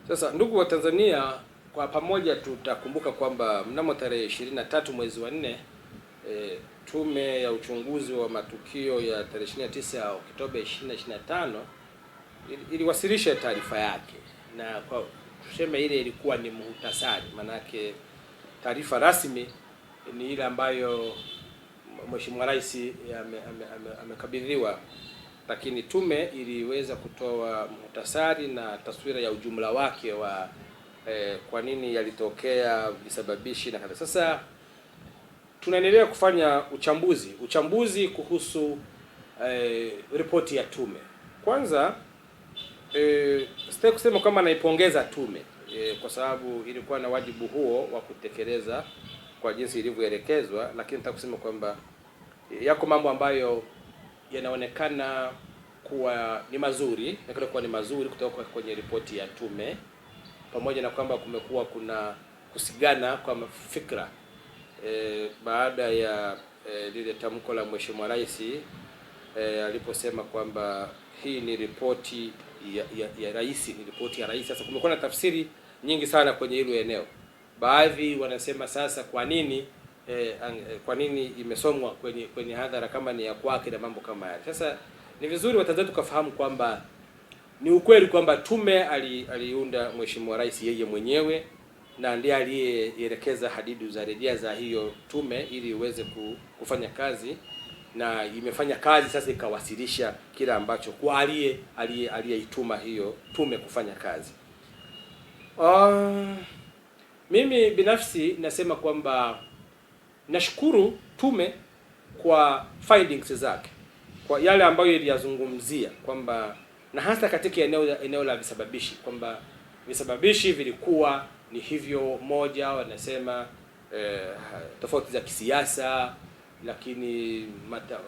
Sasa ndugu wa Tanzania, kwa pamoja tutakumbuka kwamba mnamo tarehe 23 mwezi wa 4 tume ya uchunguzi wa matukio ya tarehe 29 Oktoba 2025 iliwasilisha taarifa yake, na kwa tuseme ile ilikuwa ni muhtasari, manake taarifa rasmi ni ile ambayo Mheshimiwa Rais amekabidhiwa, lakini tume iliweza kutoa muhtasari na taswira ya ujumla wake wa kwa nini yalitokea, visababishi na kadhalika. Sasa tunaendelea kufanya uchambuzi kuhusu ripoti ya tume. Kwanza sitaki kusema kama naipongeza tume kwa sababu ilikuwa na wajibu huo wa kutekeleza kwa jinsi ilivyoelekezwa, lakini nataka kusema kwamba yako mambo ambayo yanaonekana kuwa ni mazuri, kutoka kwenye ripoti ya tume, pamoja na kwamba kumekuwa kuna kusigana kwa fikra baada ya lile tamko la Mheshimiwa Rais aliposema kwamba hii ni ripoti ya rais, ni ripoti ya rais. Sasa kumekuwa na tafsiri nyingi sana kwenye hilo eneo. Baadhi wanasema sasa kwa nini imesomwa kwenye hadhara kama ni ya kwake na mambo kama haya. Sasa ni vizuri Watanzania tukafahamu kwamba ni ukweli kwamba tume aliunda Mheshimiwa Rais yeye mwenyewe, na ndiye aliyeelekeza hadidu za rejea za hiyo tume ili iweze kufanya kazi, na imefanya kazi. Sasa ikawasilisha kila ambacho kwa aliyeituma hiyo tume kufanya kazi. Mimi binafsi nasema kwamba nashukuru tume kwa findings zake, kwa yale ambayo iliyazungumzia, kwamba na hasa katika eneo la visababishi, kwamba visababishi vilikuwa ni hivyo. Moja, wanasema tofauti za kisiasa, lakini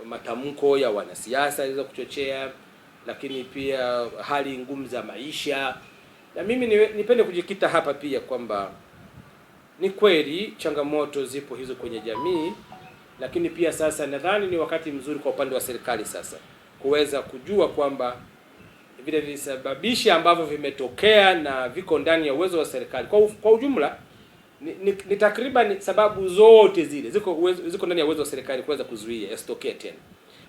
matamko ya wanasiasa yaliweza kuchochea, lakini pia hali ngumu za maisha. Na mimi nipende kujikita hapa pia kwamba ni kweli changamoto zipo hizo kwenye jamii, lakini pia sasa nadhani ni wakati mzuri kwa upande wa serikali sasa kuweza kujua kwamba vile visababishi ambavyo vimetokea na viko ndani ya uwezo wa serikali kwa ujumla ni takriban sababu zote zile ziko ndani ya uwezo wa serikali kuweza kuzuia yasitokee tena,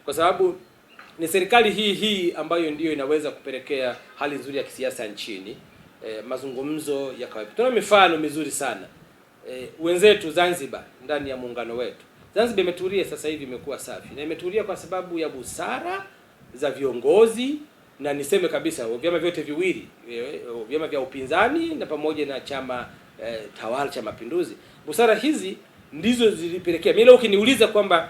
kwa sababu ni serikali hii ambayo ndiyo inaweza kupelekea hali nzuri ya kisiasa nchini, mazungumzo ya kawaida. Tuna mifano mizuri sana. Wenzetu Zanzibar, ndani ya muungano wetu, Zanzibar imetulia sasa hivi, imekuwa safi, na imetulia kwa sababu ya busara za viongozi, na niseme kabisa vyama vyote viwili, vyama vya upinzani na pamoja na chama tawala cha Mapinduzi. Busara hizi ndizo zilipelekea. Mimi leo ukiniuliza kwamba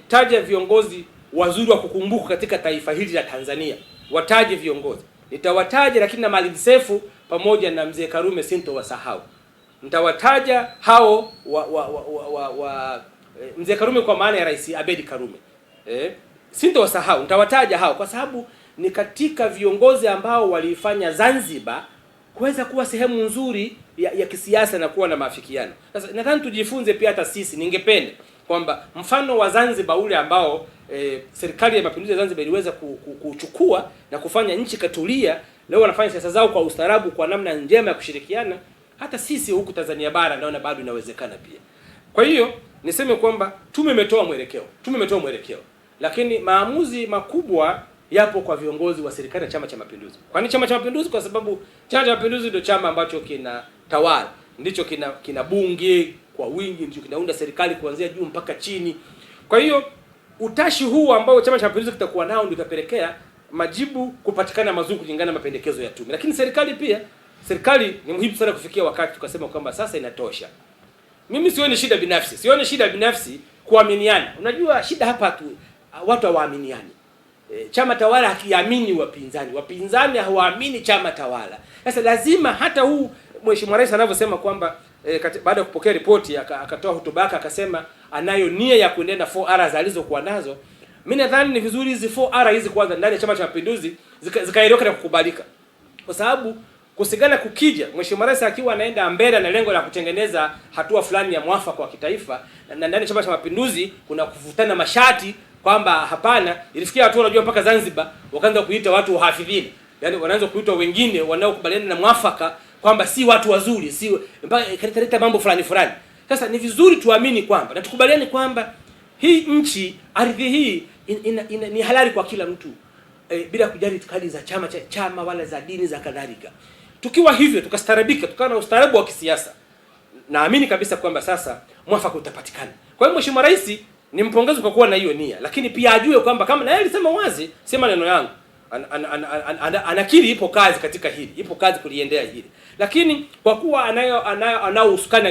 taja viongozi wazuri wa kukumbuka katika taifa hili la Tanzania, wataje viongozi, nitawataja, lakini na Maalim Seif pamoja na Mzee Karume sintowasahau. Nitawataja hao Mzee Karume kwa maana ya Rais Abedi Karume, sintowasahau. Nitawataja hao kwa sababu ni katika viongozi ambao walifanya Zanzibar kuweza kuwa sehemu nzuri ya kisiasa na kuwa na maafikiano. Sasa nadhani tujifunze pia hata sisi. Ningependa kwamba mfano wa Zanzibar ule ambao serikali ya Mapinduzi ya Zanzibar iliweza kuchukua na kufanya nchi katulia, leo wanafanya siasa zao kwa ustaarabu, kwa namna njema ya kushirikiana, hata sisi huku Tanzania bara naona bado inawezekana pia. Kwa hiyo niseme kwamba tume imetoa mwelekeo, lakini maamuzi makubwa yapo kwa viongozi wa serikali na Chama cha Mapinduzi. Kwa nini Chama cha Mapinduzi? Kwa sababu Chama cha Mapinduzi ndio chama ambacho kina tawala, ndicho kina bunge kwa wingi, ndicho kinaunda serikali kuanzia juu mpaka chini. Kwa hiyo utashi huu ambao Chama cha Mapinduzi kitakuwa nao ndio utapelekea majibu kupatikana mazuri kulingana na mapendekezo ya tume. Lakini serikali ni muhimu sana kufikia wakati tukasema kwamba sasa inatosha. Mimi sioni shida binafsi kuaminiana. Unajua shida hapa watu hawaaminiani. Chama tawala hakiamini wapinzani hawaamini chama tawala. Sasa lazima hata huu Mheshimiwa Rais anavyosema kwamba baada ya kupokea ripoti akatoa hotuba yake akasema anayo nia ya kuendelea na 4R alizokuwa nazo. Mimi nadhani ni vizuri hizi 4R hizi kwanza ndani ya Chama cha Mapinduzi zikaeleweka na kukubalika. Kwa sababu kusigana kukija Mheshimiwa Rais akiwa anaenda mbele na lengo la kutengeneza hatua fulani ya mwafaka wa kitaifa, na ndani ya Chama cha Mapinduzi kuna kuvutana mashati kwamba hapana, ilifikia hatua unajua mpaka Zanzibar wakaanza kuita watu wahafidhini. Yaani wanaanza kuitwa wengine wanaokubaliana na mwafaka kwamba si watu wazuri, si mpaka kaleta mambo fulani fulani. Sasa ni vizuri tuamini kwamba na tukubaliane kwamba hii nchi, ardhi hii ni halali kwa kila mtu bila kujali itikadi za chama wala za dini za kadhalika. Tukiwa hivyo tukastarabika, tukawa na ustaarabu wa kisiasa, naamini kabisa kwamba sasa mwafaka utapatikana. Kwa hiyo Mheshimiwa Rais nimpongeze kwa kuwa na hiyo nia, lakini pia ajue kwamba kama na yeye alisema wazi, sema neno yangu, anakiri ipo kazi katika hili, ipo kazi kuliendea hili. Lakini kwa kuwa anao usukani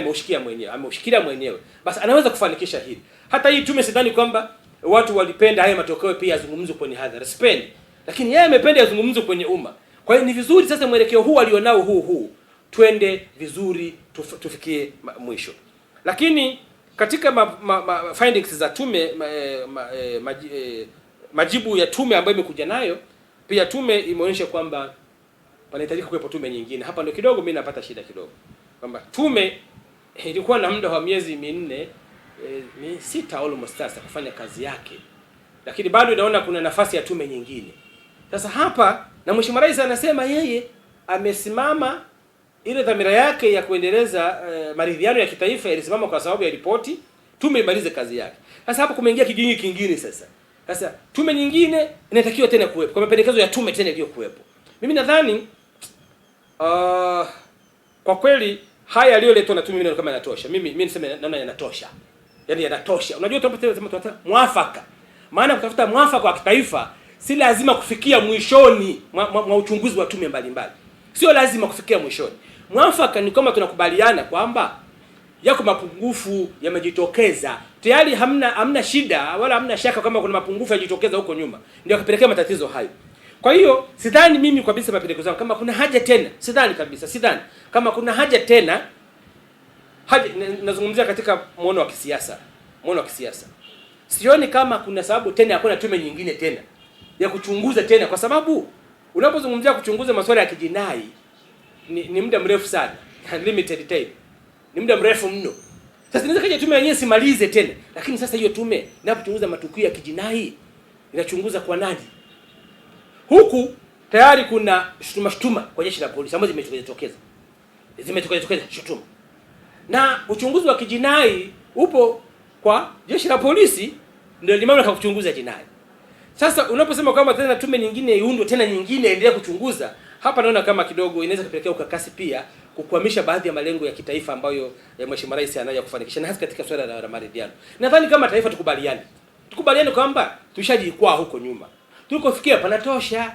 ameushikilia mwenyewe, basi anaweza kufanikisha hili. Hata hii tume sidhani kwamba watu walipenda haya matokeo pia yazungumzwe kwenye hadhara, sipendi, lakini yeye amependa yazungumzwe kwenye umma. Kwa hiyo ni vizuri sasa mwelekeo huu alionao huu twende vizuri, tufikie mwisho. Lakini katika findings za tume majibu ya tume ambayo imekuja nayo, pia tume imeonyesha kwamba panahitajika kuwepo tume nyingine. Hapa ndio kidogo mimi napata shida kidogo, kwamba tume ilikuwa na muda wa miezi minne, sita almost sasa kufanya kazi yake, lakini bado inaona kuna nafasi ya tume nyingine. Sasa hapa na Mheshimiwa Rais anasema yeye amesimama, ile dhamira yake ya kuendeleza maridhiano ya kitaifa ilisimama kwa sababu ya ripoti, tume imalize kazi yake. Sasa hapa kumeingia kijingi kingine sasa. Sasa tume nyingine inatakiwa tena kuwepo, kwa mapendekezo ya tume tena iliyo kuwepo. Mimi nadhani kwa kweli haya yaliyoletwa na tume kama yanatosha. Mimi niseme naona yanatosha. Yaani yanatosha. Unajua tunataka mwafaka. Maana kutafuta mwafaka wa kitaifa si lazima kufikia mwishoni mwa uchunguzi wa tume mbalimbali. Sio lazima kufikia mwishoni. Mwafaka ni kama tunakubaliana kwamba yako mapungufu yamejitokeza. Tayari hamna shida wala hamna shaka kama kuna mapungufu yajitokeza huko nyuma ndio yakapelekea matatizo hayo. Kwa hiyo sidhani mimi kabisa mapendekezo yangu kama kuna haja tena, sidhani kama kuna haja tena, nazungumzia katika muono wa kisiasa. Sioni kama kuna sababu tena ya kuna tume nyingine tena ya kuchunguza tena, kwa sababu unapozungumzia kuchunguza masuala ya kijinai ni muda mrefu sana, limited time. Ni muda mrefu mno. Sasa inaweza kaja tume yenyewe simalize tena. Lakini sasa hiyo tume inapochunguza matukio ya kijinai inachunguza kwa nani? Huku tayari kuna shutuma kwa jeshi la polisi ambazo zimetokeza shutuma. Na uchunguzi wa kijinai upo kwa jeshi la polisi, ndio limamlaka kuchunguza jinai. Sasa unaposema kwamba tena tume nyingine iundwe, tena nyingine endelee kuchunguza, hapa naona kama kidogo inaweza kupelekea ukakasi pia kukwamisha baadhi ya malengo ya kitaifa ambayo Mheshimiwa Rais anaja kufanikisha, na hasa katika swala la maridhiano. Nadhani kama taifa tukubaliane kwamba tushajikwaa huko nyuma. Tulikofikia panatosha.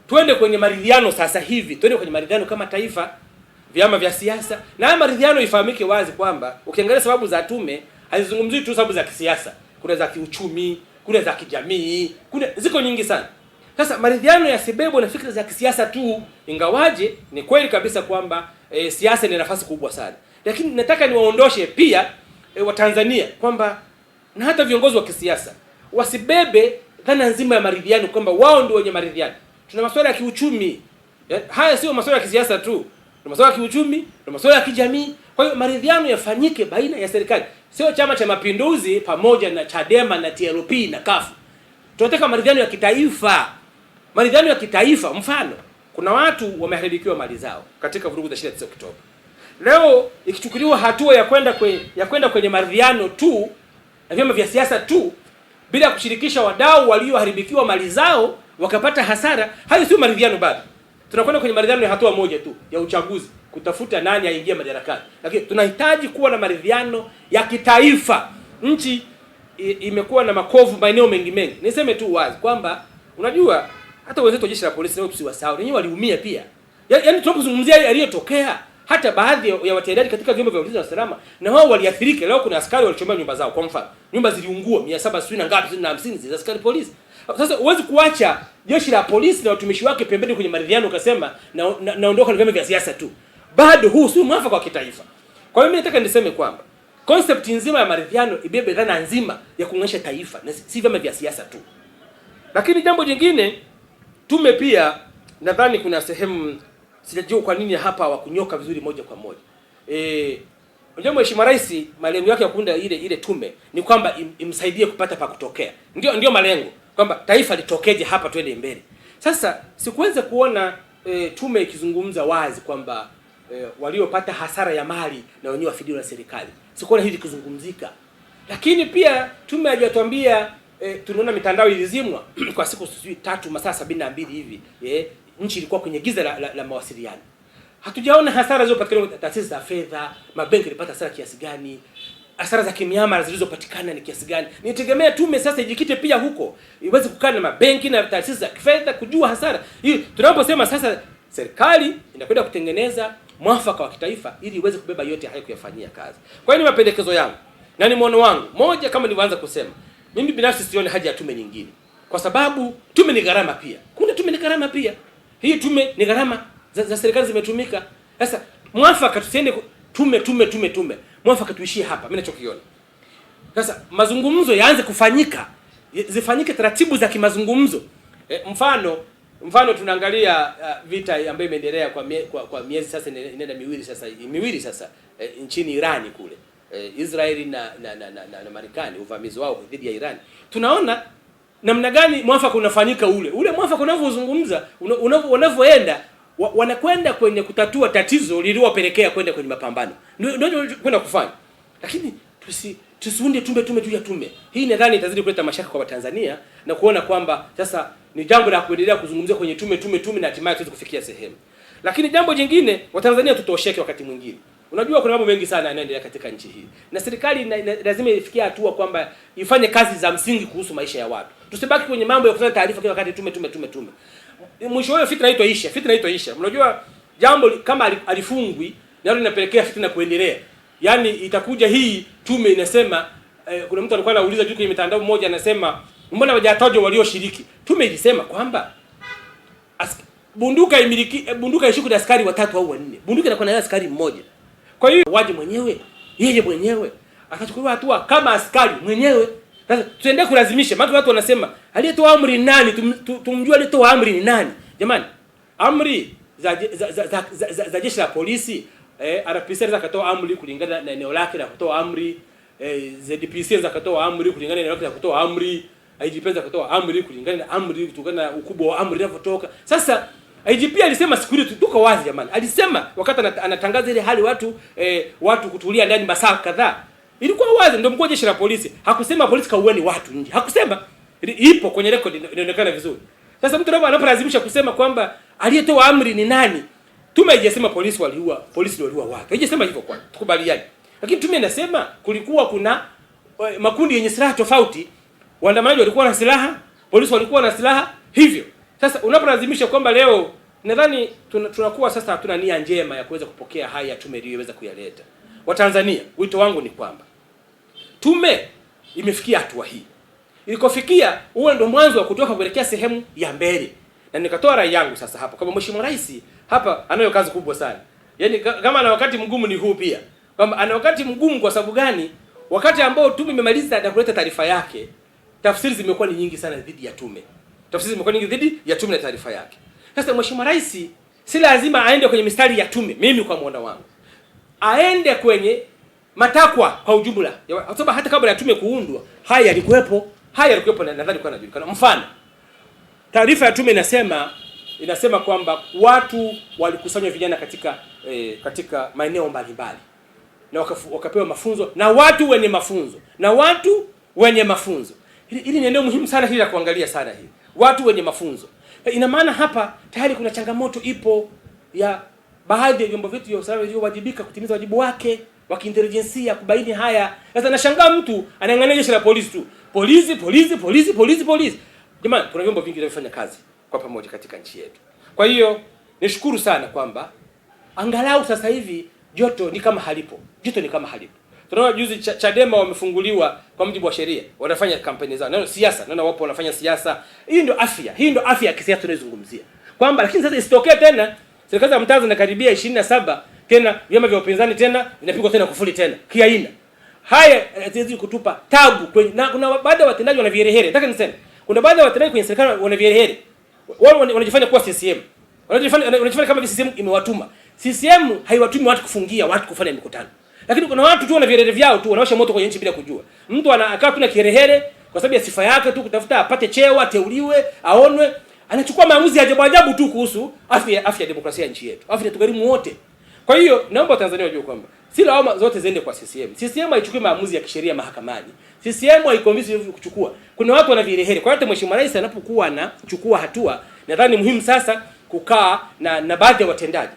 Twende kwenye maridhiano sasa hivi. Twende kwenye maridhiano kama taifa, vyama vya siasa. Na haya maridhiano ifahamike wazi kwamba ukiangalia sababu za tume hazizungumzii tu sababu za kisiasa. Kuna za kiuchumi, kuna za kijamii, kuna ziko nyingi sana. Sasa maridhiano yasibebwe na fikra za kisiasa tu, ingawaje ni kweli kabisa kwamba siasa ina nafasi kubwa sana. Lakini nataka niwaondoshe pia Watanzania kwamba na hata viongozi wa kisiasa wasibebe dhana nzima ya maridhiano kwamba wao ndio wenye maridhiano. Tuna masuala ya kiuchumi. Haya sio masuala ya kisiasa tu. Tuna masuala ya kiuchumi, tuna masuala ya kijamii. Kwa hiyo maridhiano yafanyike baina ya serikali. Sio Chama cha Mapinduzi pamoja na Chadema na TLP na CUF. Tunataka maridhiano ya kitaifa. Maridhiano ya kitaifa, mfano, kuna watu wameharibikiwa mali zao katika vurugu za 29 Oktoba. Leo ikichukuliwa hatua ya kwenda kwenye maridhiano tu na vyama vya siasa tu bila kushirikisha wadau walioharibikiwa mali zao wakapata hasara, hayo sio maridhiano bado. Tunakwenda kwenye maridhiano ya hatua moja tu ya uchaguzi, kutafuta nani aingie madarakani. Lakini tunahitaji kuwa na maridhiano ya kitaifa. Nchi imekuwa na makovu maeneo mengi. Niseme tu wazi kwamba unajua hata wenzetu wa jeshi la polisi nao tusiwasahau. Wenyewe waliumia pia. Yaani tunapozungumzia yaliyotokea, hata baadhi ya watendaji katika vyombo vya ulinzi na usalama na wao waliathirika. Leo kuna askari walichomea nyumba zao, kwa mfano. Nyumba ziliungua 700 na ngapi na 50 za askari polisi. Sasa huwezi kuacha jeshi la polisi na watumishi wake pembeni kwenye maridhiano ukasema naondoka na vyama vya siasa tu. Bado huu sio mwafaka wa kitaifa. Kwa hiyo mimi nataka niseme kwamba concept nzima ya maridhiano ibebe dhana nzima ya kuunganisha taifa na si vyama vya siasa tu. Lakini jambo jingine, tume pia nadhani kuna sehemu sijajua kwa nini hapa hawakunyoka vizuri moja kwa moja. Unajua Mheshimiwa Rais malengo yake ya kuunda ile tume ni kwamba imsaidie kupata pa kutokea. Ndio malengo kwamba taifa litokeje hapa twende mbele. Sasa sikuweza kuona tume ikizungumza wazi kwamba waliopata hasara ya mali na wenyewe wafidiwe na serikali. Sikuona hili kuzungumzika. Lakini pia tume hajatuambia tunaona mitandao ilizimwa kwa siku 3 masaa 72 hivi. Nchi ilikuwa kwenye giza la mawasiliano. Hatujaona hasara zilizopatikana kwa taasisi za fedha, mabenki ilipata hasara kiasi gani, hasara za kimiamala zilizopatikana ni kiasi gani. Nitegemea tume sasa ijikite pia huko, iweze kukaa na mabenki na taasisi za fedha kujua hasara. Hii tunaposema sasa serikali inakwenda kutengeneza mwafaka wa kitaifa ili iweze kubeba yote hayo kuyafanyia kazi. Kwa hiyo ni mapendekezo yangu na ni muono wangu. Moja, kama nilivyoanza kusema, mimi binafsi sioni haja ya tume nyingine. Kwa sababu tume ni gharama pia. Kuna tume ni gharama pia. Hii tume ni gharama za serikali zimetumika. Sasa mwafaka tusiende tume. Mwafaka tuishie hapa. Mimi ninachokiona. Sasa mazungumzo yaanze kufanyika. Zifanyike taratibu za kimazungumzo. Mfano tunaangalia vita ambayo imeendelea kwa miezi sasa inaenda miwili sasa nchini Irani kule. Israeli na Marekani, uvamizi wao dhidi ya Irani. Tunaona namna gani mwafaka unafanyika ule mwafaka unavyozungumza unavyoenda wanakwenda kwenye kutatua tatizo lililowapelekea kwenda kwenye mapambano. Ndio kwenda kufanya. Lakini tusiunde tume juu ya tume. Hii nadhani itazidi kuleta mashaka kwa Watanzania na kuona kwamba sasa ni jambo la kuendelea kuzungumzia kwenye tume na hatimaye tuweze kufikia sehemu. Lakini jambo jingine, Watanzania tutosheke wakati mwingine. Unajua kuna mambo mengi sana yanaendelea katika nchi hii. Na serikali lazima ifikie hatua kwamba ifanye kazi za msingi kuhusu maisha ya watu. Tusibaki kwenye mambo ya kusanya taarifa kila wakati tume. Mwisho wao fitna inaitwa. Unajua jambo kama alifungwi nalo linapelekea fitna kuendelea. Yaani itakuja hii tume inasema kuna mtu alikuwa anauliza juu kwenye mitandao mmoja anasema mbona hawajatajwa walioshiriki. Tume ilisema kwamba bunduka ishikwe na askari 3 au 4. Bunduka inakuwa na askari mmoja. Kwa hiyo yeye mwenyewe akachukuliwa hatua kama askari mwenyewe. Sasa tuendelee kulazimisha. Maana watu wanasema aliyetoa amri ni nani? Tumjue aliyetoa amri ni nani? Jamani, amri za jeshi la polisi RPC anaweza kutoa amri kulingana na eneo lake la kutoa amri, ZDPC anaweza kutoa amri kulingana na eneo lake la kutoa amri, IGP anaweza kutoa amri kulingana na amri kutokana na ukubwa wa amri inapotoka. Sasa IGP alisema siku ile tuko wazi jamani. Alisema wakati anatangaza ile hali watu kutulia ndani masaa kadhaa. Ilikuwa wazi, ndio mkuu wa jeshi la polisi. Hakusema polisi kaueni watu nje. Hakusema. Ipo kwenye record inaonekana vizuri. Sasa mtu anapolazimisha kusema kwamba aliyetoa amri ni nani? Tume haijasema polisi waliua watu. Haijasema hivyo kwa. Tukubaliane. Lakini tume inasema kulikuwa kuna makundi yenye silaha tofauti. Waandamanaji walikuwa na silaha, polisi walikuwa na silaha, hivyo. Sasa unapolazimisha kwamba leo nadhani tunakuwa sasa hatuna nia njema ya kuweza kupokea haya tume iliyoweza kuyaleta. Watanzania, wito wangu ni kwamba tume imefikia hatua hii. Ilikofikia huo ndio mwanzo wa kutoka kuelekea sehemu ya mbele. Na nikatoa rai yangu sasa hapa kama Mheshimiwa Rais hapa anayo kazi kubwa sana. Yaani kama ana wakati mgumu ni huu pia. Kwamba ana wakati mgumu kwa sababu gani? Wakati ambao tume imemaliza na kuleta taarifa yake, tafsiri zimekuwa ni nyingi sana dhidi ya tume. Na taarifa yake. Sasa Mheshimiwa Rais si lazima aende kwenye mistari ya tume, mimi kwa muona wangu. Aende kwenye matakwa kwa ujumla. Kwa sababu hata kabla ya tume kuundwa, haya yalikuwepo na nadhani kwa najulikana. Mfano, taarifa ya tume inasema kwamba watu walikusanywa vijana katika maeneo mbalimbali. Na wakapewa mafunzo na watu wenye mafunzo. Hili ni eneo muhimu sana hili la kuangalia sana hili. Watu wenye mafunzo. Ina maana hapa tayari kuna changamoto ipo ya baadhi ya vyombo vyetu vya usalama vilivyowajibika kutimiza wajibu wake wa kiintelijensia kubaini haya. Sasa nashangaa mtu anang'ang'ania jeshi la polisi tu. Polisi. Jamani, kuna vyombo vingi vinavyofanya kazi kwa pamoja katika nchi yetu. Kwa hiyo nishukuru sana kwamba angalau sasa hivi joto ni kama halipo. Tunaona juzi Chadema wamefunguliwa kwa mujibu wa sheria. Wanafanya kampeni zao. Nao siasa, naona wapo wanafanya siasa. Hii ndio afya ya kisiasa tunayozungumzia. Kwamba lakini sasa isitokee tena serikali za mtaa zinakaribia 27 tena vyama vya upinzani tena vinapigwa tena kufuli tena. Kiaina. Haya yatazidi kutupa tabu kwenye na kuna baadhi ya watendaji wana viherehere. Nataka niseme. Kuna baadhi ya watendaji kwenye serikali wana viherehere. Wao wanajifanya kuwa CCM. Wanajifanya kama CCM imewatuma. CCM haiwatumi watu kufungia, watu kufanya mikutano. Lakini kuna watu tu wana viherehere vyao tu wanawasha moto kwenye nchi bila kujua. Mtu anakaa tu na kiherehere kwa sababu ya sifa yake tu kutafuta apate cheo, ateuliwe, aonwe, anachukua maamuzi ya ajabu tu kuhusu afya ya demokrasia ya nchi yetu. Afya tugharimu wote. Kwa hiyo naomba Tanzania wajue kwamba si lawama zote ziende kwa CCM. CCM haichukui maamuzi ya kisheria mahakamani. CCM haikonvince kuchukua. Kuna watu wana virehere. Kwa hiyo Mheshimiwa Rais anapokuwa anachukua hatua, nadhani muhimu sasa kukaa na baadhi ya watendaji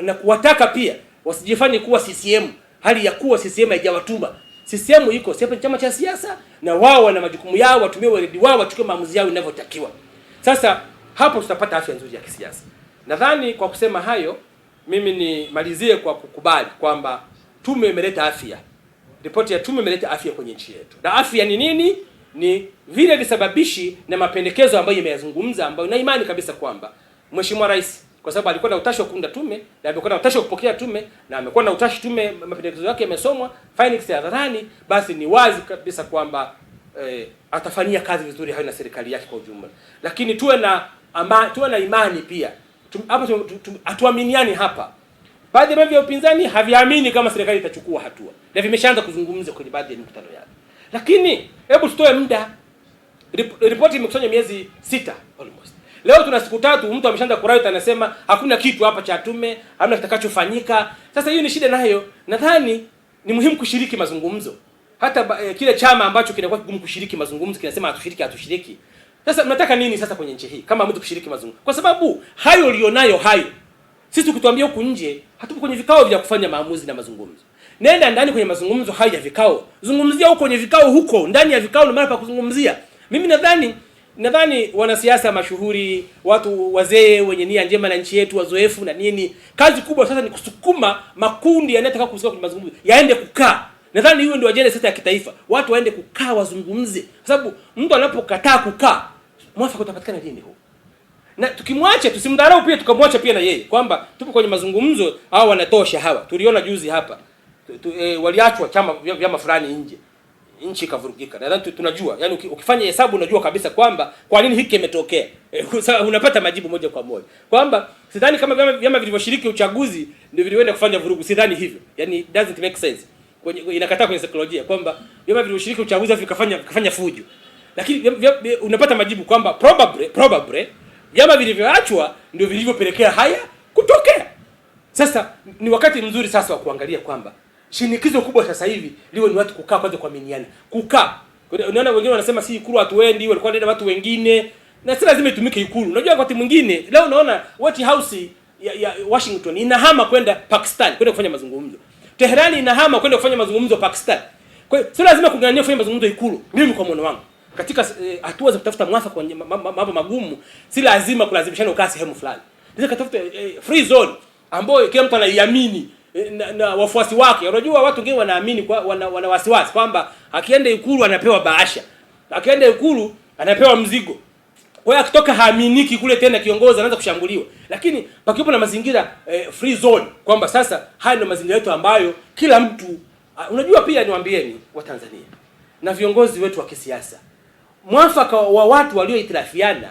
na kuwataka pia wasijifanye kuwa CCM, hali ya kuwa CCM haijawatuma. CCM iko chama cha siasa na wao wana majukumu yao, watumie weledi wao, wachukue maamuzi yao inavyotakiwa. Sasa hapo tutapata afya nzuri ya kisiasa. Nadhani kwa kusema hayo, mimi nimalizie kwa kukubali kwamba tume imeleta afya. Ripoti ya tume imeleta afya kwenye nchi yetu. Na afya ni nini? Ni vile visababishi na mapendekezo ambayo imeyazungumza, ambayo na imani kabisa kwamba Mheshimiwa Rais, kwa sababu alikuwa na utashi wa kuunda tume na amekuwa na utashi wa kupokea tume na amekuwa na utashi tume, mapendekezo yake yamesomwa, findings ya hadharani, basi ni wazi kabisa kwamba atafanyia kazi vizuri hayo na serikali yake kwa ujumla. Lakini tuwe na imani pia. Hapa hatuaminiani hapa. Baadhi ya vyama vya upinzani haviamini kama serikali itachukua hatua. Na vimeshaanza kuzungumza kwenye baadhi ya mikutano yake. Lakini hebu tutoe muda. Ripoti imekusanya miezi 6 almost. Leo tuna siku 3, mtu ameshaanza kurauta anasema hakuna kitu hapa cha tume, hamna kitakachofanyika. Sasa hiyo ni shida nayo. Nadhani ni muhimu kushiriki mazungumzo. Hata kile chama ambacho kinakuwa kigumu kushiriki mazungumzo kinasema hatushiriki. Sasa mnataka nini sasa kwenye nchi hii kama mtu kushiriki mazungumzo? Kwa sababu hayo ulionayo hayo. Sisi tukituambia huku nje, hatupo kwenye vikao vya kufanya maamuzi na mazungumzo. Nenda ndani kwenye mazungumzo hayo ya vikao. Zungumzia huko kwenye vikao huko, ndani ya vikao ni mahali pa kuzungumzia. Mimi nadhani wanasiasa mashuhuri, watu wazee wenye nia njema na nchi yetu, wazoefu na nini, kazi kubwa sasa ni kusukuma makundi yanayotaka kuhusika kwenye mazungumzo yaende kukaa. Nadhani hiyo ndio ajenda sasa ya kitaifa. Watu waende kukaa wazungumze. Kwa sababu mtu anapokataa kukaa, mwafaka utapatikana lini huko? Na tukimwacha tusimdharau pia, tukamwacha pia na yeye kwamba tupo kwenye mazungumzo au wanatosha hawa. Tuliona juzi hapa waliachwa vyama fulani nje. Nchi ikavurugika. Nadhani tunajua. Yaani ukifanya hesabu unajua kabisa kwamba kwa nini hiki kimetokea. Unapata majibu moja kwa moja. Kwamba sidhani kama vyama vilivyoshiriki uchaguzi ndio viliweza kufanya vurugu. Sidhani hivyo. Yaani it doesn't make sense. Inakataa kwenye saikolojia kwamba vyama vilivyoshiriki uchaguzi vikafanya fujo. Lakini unapata majibu kwamba probably vyama vilivyoachwa ndio vilivyopelekea haya kutokea. Sasa ni wakati mzuri sasa wa kuangalia kwamba shinikizo kubwa sasa hivi liwe ni watu kukaa kwanza kuaminiana. Kukaa. Unaona wengine wanasema si Ikulu hatuendi, walikuwa wanaenda watu wengine. Na si lazima itumike Ikulu. Unajua wakati mwingine leo unaona White House ya Washington inahama kwenda Pakistan kwenda kufanya mazungumzo. Teherani inahama kwenda kufanya mazungumzo Pakistan. Kwa hiyo si lazima kung'ang'ania kufanya mazungumzo Ikulu. Mimi kwa muono wangu katika hatua za kutafuta mwafaka kwenye mambo magumu, si lazima kulazimishana ukaa sehemu fulani. Ndio katafuta free zone ambayo kila mtu anaiamini na wafuasi wake. Unajua watu wengine wanaamini wana wasiwasi kwamba akienda Ikulu anapewa bahasha. Akienda Ikulu anapewa mzigo. Kwa hiyo akitoka haaminiki kule tena kiongozi anaanza kushambuliwa. Lakini pakipo na mazingira free zone kwamba sasa haya ndio mazingira yetu ambayo kila mtu unajua pia niwaambieni wa Tanzania na viongozi wetu wa kisiasa. Mwafaka wa watu walioitirafiana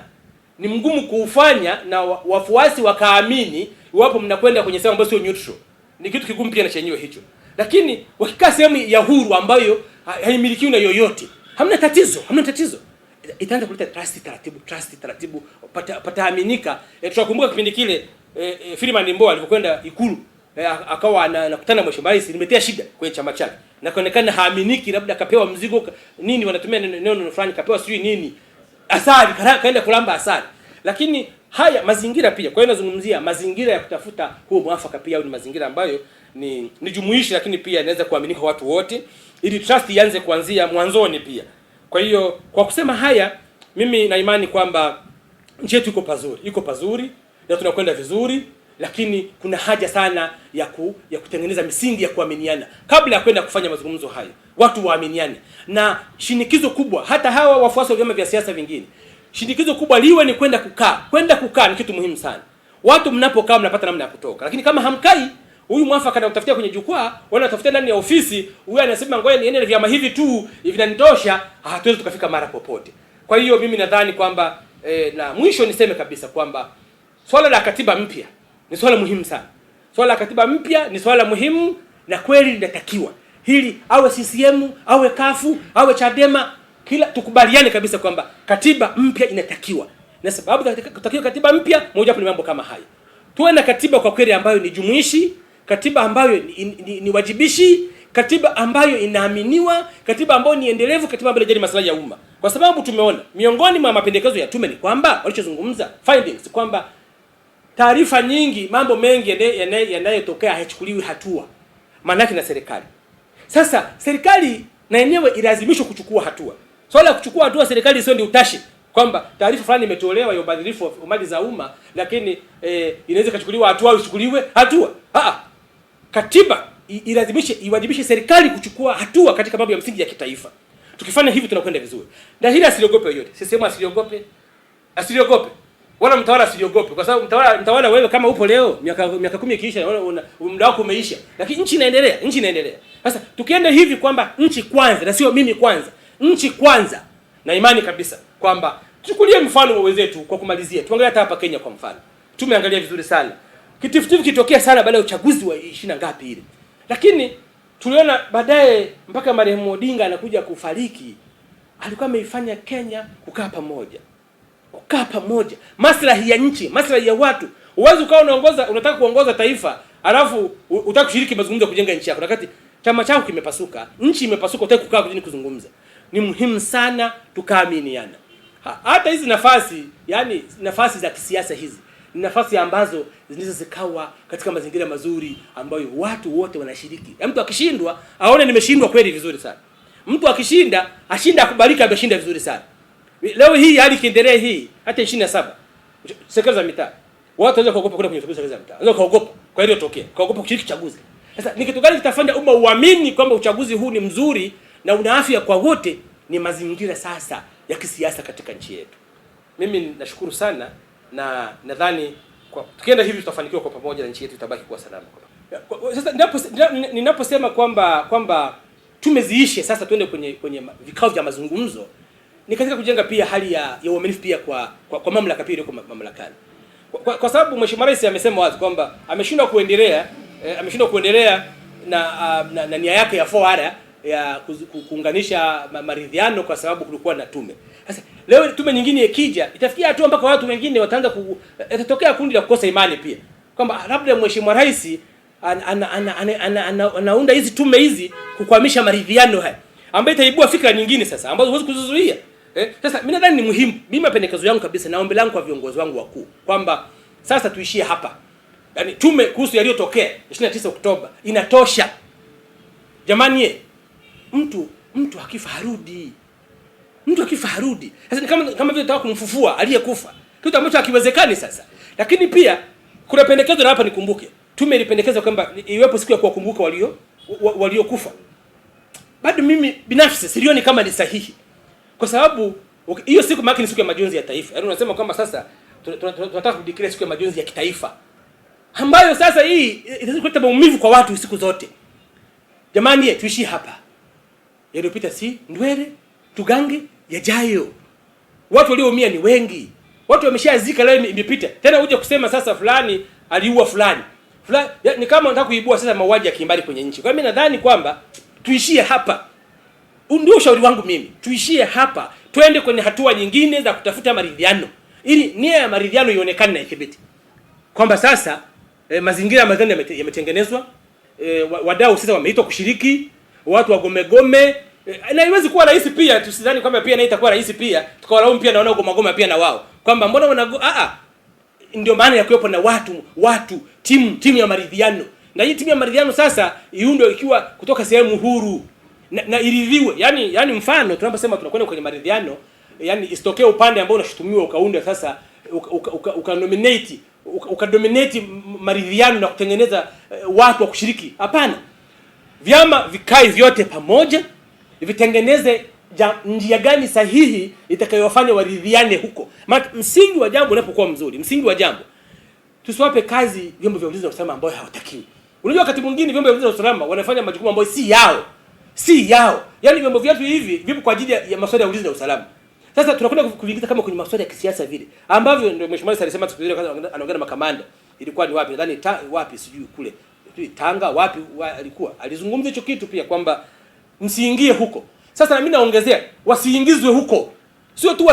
ni mgumu kuufanya na wafuasi wakaamini iwapo mnakwenda kwenye sehemu ambayo sio neutral. Ni kitu kigumu pia na chenyewe hicho. Lakini wakikaa sehemu ya huru ambayo haimilikiwi na yoyote, hamna tatizo. Itaanza kuleta trust taratibu pataaminika. Tunakumbuka kipindi kile Freeman Mbowe alipokwenda Ikulu akawa anakutana na Mheshimiwa Rais, limetea shida kwenye chama chake. Na kaonekana haaminiki, labda akapewa mzigo nini, wanatumia neno fulani, kapewa sijui nini, asali, kaenda kulamba asali. Lakini haya mazingira pia, kwa hiyo nazungumzia mazingira ya kutafuta huo mwafaka pia, au ni mazingira ambayo ni jumuishi, lakini pia inaweza kuaminika watu wote, ili trust ianze kuanzia mwanzoni pia. Kwa hiyo kwa kusema haya, mimi na imani kwamba nchi yetu iko pazuri na tunakwenda vizuri, lakini kuna haja sana ya kutengeneza misingi ya kuaminiana kabla ya kwenda kufanya mazungumzo hayo. Watu waaminiane. Na shinikizo kubwa, hata hawa wafuasi wa vyama vya siasa vingine, shinikizo kubwa liwe ni kwenda kukaa ni kitu muhimu sana. Watu mnapokaa mnapata namna ya kutoka. Lakini kama hamkai, huyu mwafaka anatafutia kwenye jukwaa, wanatafutia ndani ya ofisi, huyu anasema ngoja niende na vyama hivi tu, vinanitosha, hatuwezi tukafika mara popote. Kwa hiyo mimi nadhani kwamba na mwisho niseme kabisa kwamba swala la katiba mpya ni swala muhimu sana. Swala la katiba mpya ni swala muhimu na kweli linatakiwa. Hili awe CCM, awe CUF, awe Chadema, kila tukubaliane kabisa kwamba katiba mpya inatakiwa. Na sababu tutakiwa katiba mpya, moja hapo ni mambo kama haya. Tuwe na katiba kwa kweli ambayo ni jumuishi, katiba ambayo ni wajibishi, katiba ambayo inaaminiwa, katiba ambayo ni endelevu, katiba ambayo inajali maslahi ya umma. Kwa sababu tumeona miongoni mwa mapendekezo ya tume ni kwamba walichozungumza findings kwamba taarifa nyingi, mambo mengi yanayotokea hayachukuliwi hatua. Maana yake na serikali. Sasa serikali na yenyewe ilazimishwa kuchukua hatua. Swala la kuchukua hatua serikali sio ndio utashi kwamba taarifa fulani imetolewa ya ubadhirifu wa mali za umma, lakini inaweza kuchukuliwa hatua au ichukuliwe hatua. Katiba iwajibishe serikali kuchukua hatua katika mambo ya msingi ya kitaifa. Tukifanya hivi tunakwenda vizuri. Na hili asiliogope yote. Sisemu asiliogope. Wala mtawala asiliogope, kwa sababu mtawala wewe kama upo leo miaka 10 ikiisha muda wako umeisha. Lakini nchi inaendelea. Sasa tukienda hivi kwamba nchi kwanza na sio mimi kwanza. Nchi kwanza, na imani kabisa kwamba tuchukulie mfano wa wenzetu kwa kumalizia. Tuangalie hata hapa Kenya kwa mfano. Tumeangalia vizuri sana. Kitifutifu kitokea sana baada ya uchaguzi wa 20 ngapi ile. Lakini tuliona baadaye mpaka marehemu Odinga anakuja kufariki, alikuwa ameifanya Kenya kukaa pamoja. Maslahi ya nchi, maslahi ya watu. Uwezo ukao unataka kuongoza taifa, alafu unataka kushiriki mazungumzo ya kujenga nchi yako. Wakati chama chako kimepasuka, nchi imepasuka, unataka kukaa kujini kuzungumza. Ni muhimu sana tukaaminiana. Hata hizi nafasi, yani nafasi za kisiasa hizi, ni nafasi ambazo zinaweza zikawa katika mazingira mazuri ambayo watu wote wanashiriki. Mtu akishindwa aone nimeshindwa kweli vizuri sana. Mtu akishinda, akubalika ameshinda vizuri sana. Leo hii hali kiendelea hii hata 27 serikali za mitaa watu wanaweza kuogopa kwenda kwenye uchaguzi za mitaa. Wanaweza kuogopa kwa hiyo tokea. Kuogopa kushiriki uchaguzi. Sasa ni kitu gani kitafanya umma uamini kwamba uchaguzi huu ni mzuri na una afya kwa wote? Ni mazingira sasa ya kisiasa katika nchi yetu. Mimi nashukuru sana na nadhani tukienda hivi tutafanikiwa kwa pamoja na nchi yetu itabaki kuwa salama. Sasa ninaposema kwamba tumeziishe sasa tuende kwenye vikao vya mazungumzo, ni katika kujenga pia hali ya uaminifu pia kwa mamlaka pia iliyoko mamlakani. Kwa sababu Mheshimiwa Rais amesema wazi kwamba ameshindwa kuendelea na nia yake ya 4R ya kuunganisha maridhiano kwa sababu kulikuwa na tume. Sasa leo tume nyingine ikija itafikia hatua mpaka watu wengine wataanza itatokea kundi la kukosa imani pia. Kwamba labda Mheshimiwa Rais anaunda hizi tume hizi kukwamisha maridhiano haya, ambayo itaibua fikra nyingine sasa ambazo huwezi kuzizuia. Sasa mimi nadhani ni muhimu. Mimi mapendekezo yangu kabisa na ombi langu kwa viongozi wangu wakuu kwamba sasa tuishie hapa. Yaani tume kuhusu yaliyotokea 29 Oktoba inatosha. Jamani, mtu akifa harudi. Sasa ni kama vile tunataka kumfufua aliyekufa. Kitu ambacho hakiwezekani sasa. Lakini pia kuna pendekezo na hapa nikumbuke. Tume ilipendekeza kwamba iwepo siku ya kuwakumbuka waliokufa. Bado mimi binafsi silioni kama ni sahihi. Kwa sababu hiyo siku maana ni siku ya majonzi ya taifa. Yaani unasema kwamba sasa tunataka kudeclare siku ya majonzi ya kitaifa. Ambayo sasa hii itaweza kuleta maumivu kwa watu siku zote. Jamani, tuishi hapa. Yaliyopita si ndwele, tugange yajayo. Watu walioumia ni wengi. Watu wameshazika leo imepita. Tena uje kusema sasa fulani aliua fulani. Ni kama unataka kuibua sasa mauaji ya kimbari kwenye nchi. Kwa hiyo mimi nadhani kwamba tuishie hapa. Ndio ushauri wangu mimi. Tuishie hapa. Twende kwenye hatua nyingine za kutafuta maridhiano. Ili nia ya maridhiano ionekane na ithibiti. Kwamba sasa mazingira ya maridhiano yametengenezwa. Wadau sasa wameitwa kushiriki, watu wagomegome. Na haiwezi kuwa rahisi pia, tusidhani kwamba pia na itakuwa rahisi pia. Tukawalaumu pia na wana gomagoma pia na wao. Kwamba mbona ndio maana ya kuwepo na watu timu ya maridhiano. Na hii timu ya maridhiano sasa iundwe ikiwa kutoka sehemu huru na iridhiwe. Yaani mfano tunaposema tunakwenda kwenye maridhiano, yani isitokee upande ambao unashutumiwa ukaunda sasa ukadominate maridhiano na kutengeneza watu wa kushiriki. Hapana. Vyama vikae vyote pamoja, vitengeneze njia gani sahihi itakayowafanya waridhiane huko. Msingi wa jambo unapokuwa mzuri, msingi wa jambo tusiwape kazi vyombo vya ulinzi na usalama ambao hawatakiwi. Unajua wakati mwingine vyombo vya ulinzi na usalama wanafanya majukumu ambayo si yao. Yaani vyombo vyetu hivi vipo kwa ajili ya masuala ya ulinzi na usalama. Sasa tunakwenda kuingiza kama kwenye masuala ya kisiasa vile. Ambavyo ndio Mheshimiwa Rais alisema siku ile anaongea na makamanda. Ilikuwa ni wapi? Nadhani wapi sijui kule. Tanga wapi alikuwa. Alizungumza hicho kitu pia kwamba msiingie huko. Sasa na mimi naongezea wasiingizwe huko. Sio tu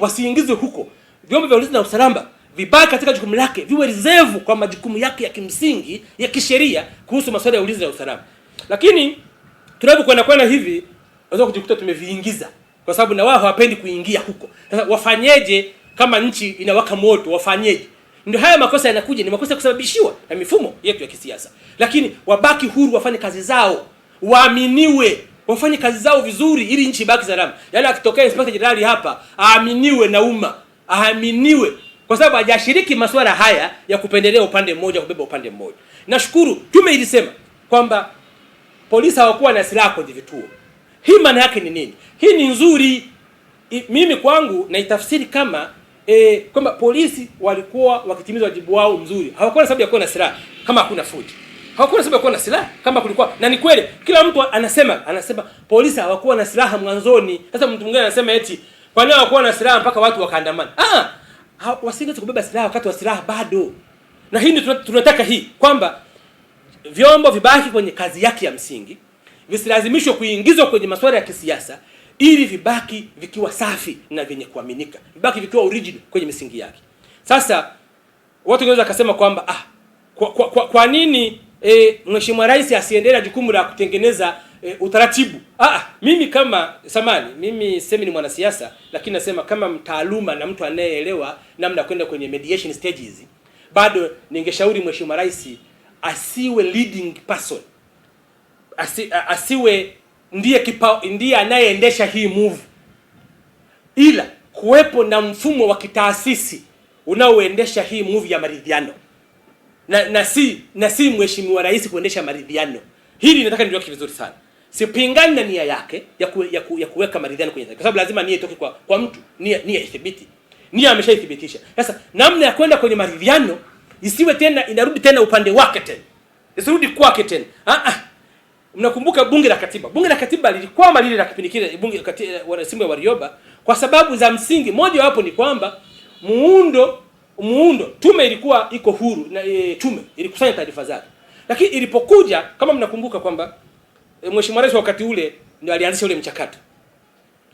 wasiingizwe huko. vyombo vya ulinzi na usalama vibaki katika jukumu lake, viwe reserve kwa majukumu yake ya kimsingi ya kisheria kuhusu masuala ya ulinzi na usalama. Lakini tunapokwenda hivi unaweza kujikuta tumeviingiza, kwa sababu na wao hawapendi kuingia huko. Sasa wafanyeje kama nchi inawaka moto? Wafanyeje? Ndio haya makosa yanakuja, ni makosa kusababishiwa na mifumo yetu ya kisiasa. Lakini wabaki huru, wafanye kazi zao, waaminiwe, wafanye kazi zao vizuri ili nchi ibaki salama. Yaani akitokea Inspector General hapa, aaminiwe na umma, aaminiwe kwa sababu hajashiriki masuala haya ya kupendelea upande mmoja, kubeba upande mmoja. Nashukuru tume ilisema kwamba polisi hawakuwa na silaha kwenye vituo. Hii maana yake ni nini? Hii ni nzuri. Mimi kwangu naitafsiri kama kwamba polisi walikuwa wakitimiza wajibu wao mzuri. Hawakuwa na sababu ya kuwa na silaha kama hakuna fujo. Hawakuwa na sababu ya kuwa na silaha kama kulikuwa. Na ni kweli kila mtu anasema polisi hawakuwa na silaha mwanzoni. Sasa mtu mwingine anasema eti kwa nini hawakuwa na silaha mpaka watu wakaandamana? Wasingeweza kubeba silaha wakati wa silaha bado. Na hii ndio tunataka hii kwamba vyombo vibaki kwenye kazi yake ya msingi, visilazimishwe kuingizwa kwenye masuala ya kisiasa, ili vibaki vikiwa safi na vyenye kuaminika, vibaki vikiwa original kwenye misingi yake. Sasa watu wanaweza kusema kwamba kwa nini Mheshimiwa Rais asiendelee jukumu la kutengeneza utaratibu? Mimi kama mimi semi ni mwanasiasa, lakini nasema kama mtaaluma na mtu anayeelewa namna kwenda kwenye mediation stages, bado ningeshauri Mheshimiwa Rais asiwe leading person, asiwe ndiye anayeendesha hii move, ila kuwepo na mfumo wa kitaasisi unaoendesha hii move ya maridhiano, na si Mheshimiwa Rais kuendesha maridhiano. Hili nataka niweke vizuri sana. Sipingani na nia yake ya kuweka maridhiano kwenye, kwa sababu lazima nia itoke kwa mtu, nia ithibiti. Nia ameshaithibitisha. Sasa namna ya kwenda kwenye maridhiano isiwe tena inarudi tena upande wake tena, isirudi kwake tena. Mnakumbuka bunge la katiba lilikwama lile la kipindi kile, bunge wanasimu ya Warioba, kwa sababu za msingi. Moja wapo ni kwamba muundo tume ilikuwa iko huru na tume ilikusanya taarifa zake, lakini ilipokuja, kama mnakumbuka kwamba Mheshimiwa Rais wakati ule ndio alianzisha ule mchakato,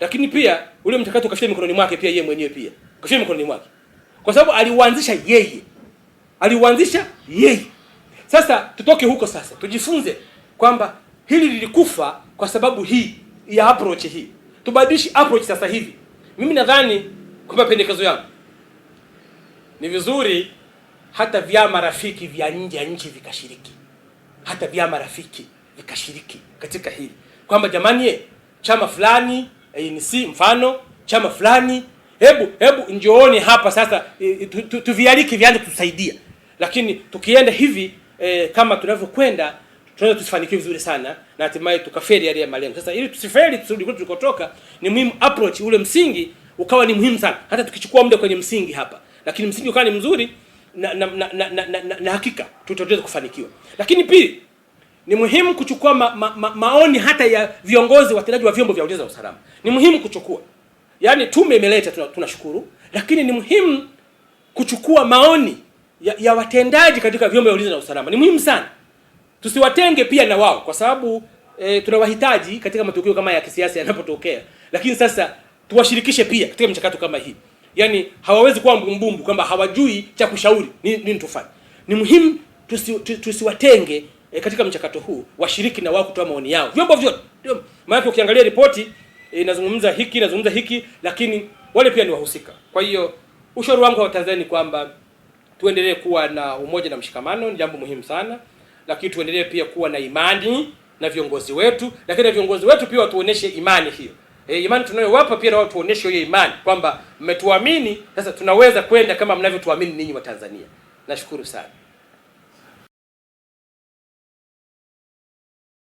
lakini pia ule mchakato ukafika mikononi mwake pia yeye mwenyewe pia ukafika mikononi mwake, kwa sababu aliuanzisha yeye. Sasa tutoke huko, sasa tujifunze kwamba hili lilikufa kwa sababu hii ya approach hii. Tubadilishe approach sasa hivi. Mimi nadhani kwa pendekezo yangu ni vizuri hata vyama rafiki vya nje ya nchi vikashiriki. Hata vyama rafiki vikashiriki katika hili. Kwamba jamani, chama fulani, ANC mfano, chama fulani, hebu njooni hapa sasa, tuvialiki vianze kutusaidia. Lakini tukienda hivi kama tunavyokwenda, tunaweza tusifanikiwe vizuri sana na hatimaye tukafeli yale malengo. Sasa ili tusifeli, tusirudi kule tulikotoka, ni muhimu approach ule msingi ukawa ni muhimu sana. Hata tukichukua muda kwenye msingi hapa, lakini msingi ukawa ni mzuri na hakika tutaweza kufanikiwa. Lakini pili, ni muhimu kuchukua maoni hata ya viongozi watendaji wa vyombo vya ulinzi na usalama. Ni muhimu kuchukua. Yaani tume imeleta, tunashukuru, lakini ni muhimu kuchukua maoni ya watendaji katika vyombo vya ulinzi na usalama. Ni muhimu sana. Tusiwatenge pia na wao, kwa sababu tunawahitaji katika matukio kama ya kisiasa yanapotokea. Lakini sasa tuwashirikishe pia katika mchakato kama hii. Yaani hawawezi kuwa mbumbumbu kwamba hawajui cha kushauri nini tufanye. Ni muhimu tusiwatenge katika mchakato huu, washiriki na wao kutoa maoni yao. Vyombo vyote. Maana ukiangalia ripoti inazungumza hiki, lakini wale pia ni wahusika. Kwa hiyo ushauri wangu kwa Tanzania ni kwamba tuendelee kuwa na umoja na mshikamano, ni jambo muhimu sana. Lakini tuendelee pia kuwa na imani na viongozi wetu, lakini na viongozi wetu pia watuoneshe imani hiyo. Imani tunayowapa pia na wao tuoneshe hiyo imani kwamba mmetuamini, sasa tunaweza kwenda kama mnavyotuamini ninyi wa Tanzania. Nashukuru sana.